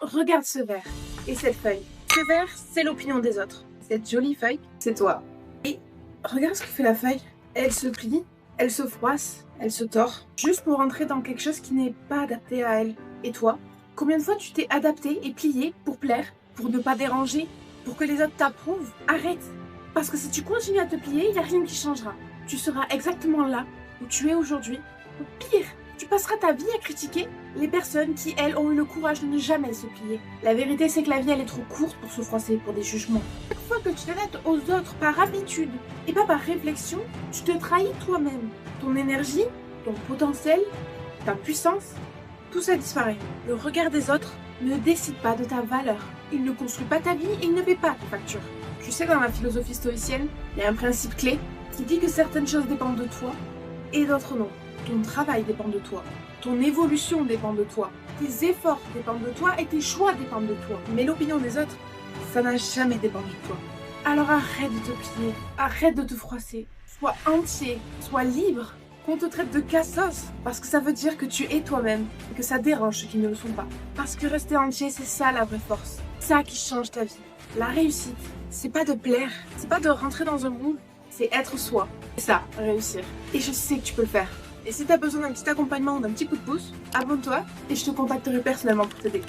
Regarde ce verre et cette feuille. Ce verre, c'est l'opinion des autres. Cette jolie feuille, c'est toi. Et regarde ce que fait la feuille. Elle se plie, elle se froisse, elle se tord, juste pour entrer dans quelque chose qui n'est pas adapté à elle. Et toi, combien de fois tu t'es adapté et plié pour plaire, pour ne pas déranger, pour que les autres t'approuvent? Arrête. Parce que si tu continues à te plier, il n'y a rien qui changera. Tu seras exactement là où tu es aujourd'hui. Ou pire, tu passeras ta vie à critiquer les personnes qui, elles, ont eu le courage de ne jamais se plier. La vérité, c'est que la vie, elle est trop courte pour se froisser pour des jugements. Chaque fois que tu t'adaptes aux autres par habitude et pas par réflexion, tu te trahis toi-même. Ton énergie, ton potentiel, ta puissance, tout ça disparaît. Le regard des autres ne décide pas de ta valeur. Il ne construit pas ta vie, il ne paie pas tes factures. Tu sais, dans la philosophie stoïcienne, il y a un principe clé qui dit que certaines choses dépendent de toi et d'autres non. Ton travail dépend de toi, ton évolution dépend de toi, tes efforts dépendent de toi et tes choix dépendent de toi. Mais l'opinion des autres, ça n'a jamais dépendu de toi. Alors arrête de te plier, arrête de te froisser, sois entier, sois libre. Qu'on te traite de cassos, parce que ça veut dire que tu es toi-même et que ça dérange ceux qui ne le sont pas. Parce que rester entier, c'est ça la vraie force, ça qui change ta vie. La réussite, c'est pas de plaire, c'est pas de rentrer dans un moule, c'est être soi. C'est ça, réussir. Et je sais que tu peux le faire. Et si t'as besoin d'un petit accompagnement ou d'un petit coup de pouce, abonne-toi et je te contacterai personnellement pour t'aider.